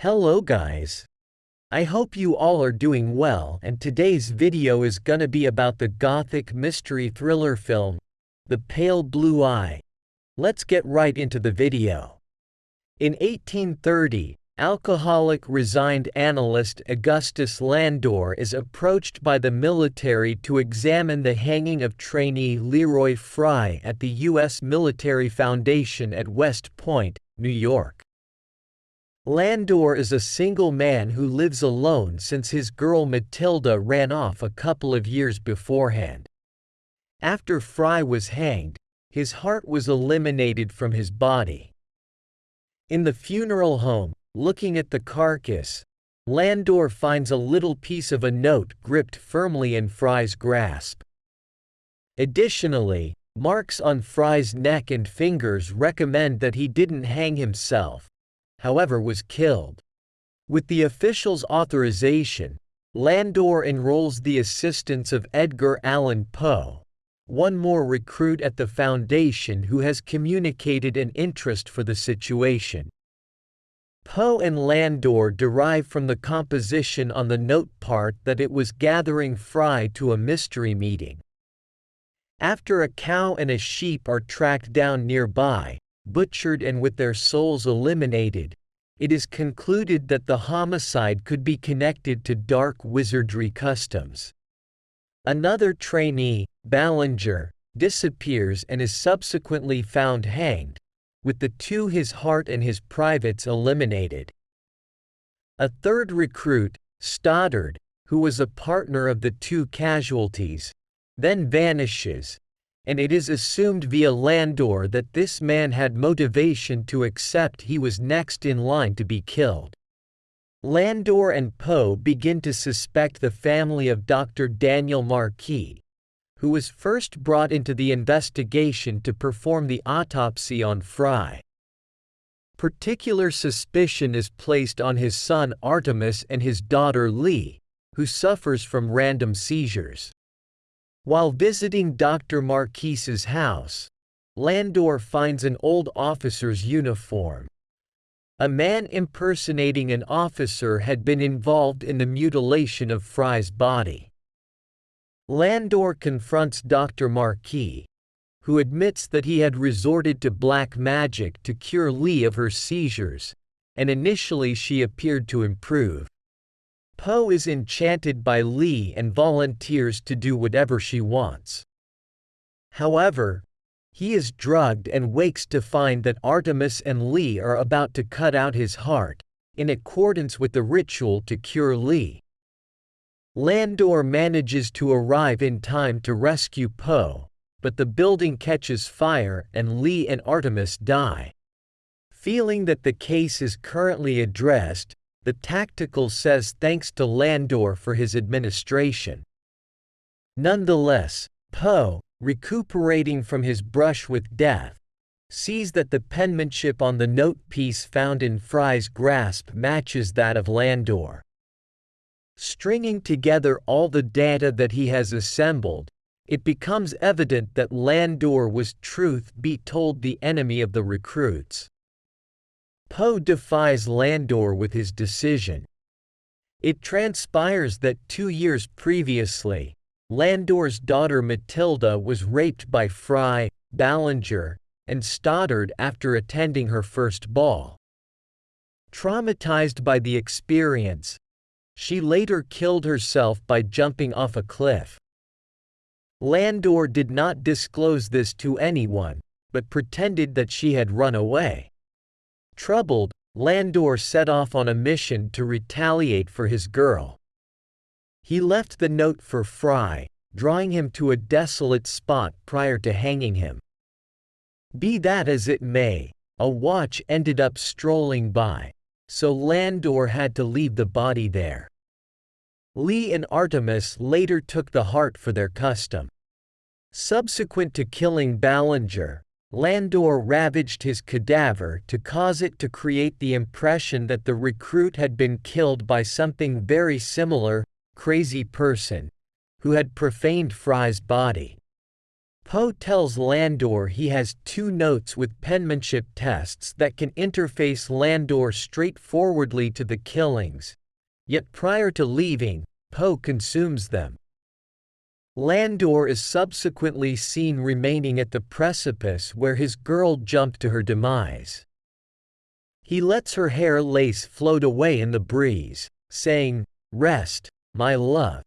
Hello guys. I hope you all are doing well, and today's video is gonna be about the gothic mystery thriller film, The Pale Blue Eye. Let's get right into the video. In 1830, alcoholic resigned analyst Augustus Landor is approached by the military to examine the hanging of trainee Leroy Fry at the U.S. Military Foundation at West Point, New York. Landor is a single man who lives alone since his girl Matilda ran off a couple of years beforehand. After Fry was hanged, his heart was eliminated from his body. In the funeral home, looking at the carcass, Landor finds a little piece of a note gripped firmly in Fry's grasp. Additionally, marks on Fry's neck and fingers recommend that he didn't hang himself, however was killed. With the official's authorization, Landor enrolls the assistance of Edgar Allan Poe, one more recruit at the Foundation who has communicated an interest for the situation. Poe and Landor derive from the composition on the note part that it was gathering Fry to a mystery meeting. After a cow and a sheep are tracked down nearby, butchered and with their souls eliminated, it is concluded that the homicide could be connected to dark wizardry customs. Another trainee, Ballinger, disappears and is subsequently found hanged, with his heart and his privates eliminated. A third recruit, Stoddard, who was a partner of the two casualties, then vanishes, and it is assumed via Landor that this man had motivation to accept he was next in line to be killed. Landor and Poe begin to suspect the family of Dr. Daniel Marquis, who was first brought into the investigation to perform the autopsy on Fry. Particular suspicion is placed on his son Artemis and his daughter Lee, who suffers from random seizures. While visiting Dr. Marquise's house, Landor finds an old officer's uniform. A man impersonating an officer had been involved in the mutilation of Fry's body. Landor confronts Dr. Marquis, who admits that he had resorted to black magic to cure Lee of her seizures, and initially she appeared to improve. Poe is enchanted by Lee and volunteers to do whatever she wants. However, he is drugged and wakes to find that Artemis and Lee are about to cut out his heart, in accordance with the ritual to cure Lee. Landor manages to arrive in time to rescue Poe, but the building catches fire and Lee and Artemis die. Feeling that the case is currently addressed, the tactical says thanks to Landor for his administration. Nonetheless, Poe, recuperating from his brush with death, sees that the penmanship on the note piece found in Fry's grasp matches that of Landor. Stringing together all the data that he has assembled, it becomes evident that Landor was, truth be told, the enemy of the recruits. Poe defies Landor with his decision. It transpires that 2 years previously, Landor's daughter Matilda was raped by Fry, Ballinger, and Stoddard after attending her first ball. Traumatized by the experience, she later killed herself by jumping off a cliff. Landor did not disclose this to anyone, but pretended that she had run away. Troubled, Landor set off on a mission to retaliate for his girl. He left the note for Fry, drawing him to a desolate spot prior to hanging him. Be that as it may, a watch ended up strolling by, so Landor had to leave the body there. Lee and Artemis later took the heart for their custom. Subsequent to killing Ballinger, Landor ravaged his cadaver to cause it to create the impression that the recruit had been killed by something very similar, crazy person, who had profaned Fry's body. Poe tells Landor he has 2 notes with penmanship tests that can interface Landor straightforwardly to the killings, yet prior to leaving, Poe consumes them. Landor is subsequently seen remaining at the precipice where his girl jumped to her demise. He lets her hair lace float away in the breeze, saying, "Rest, my love."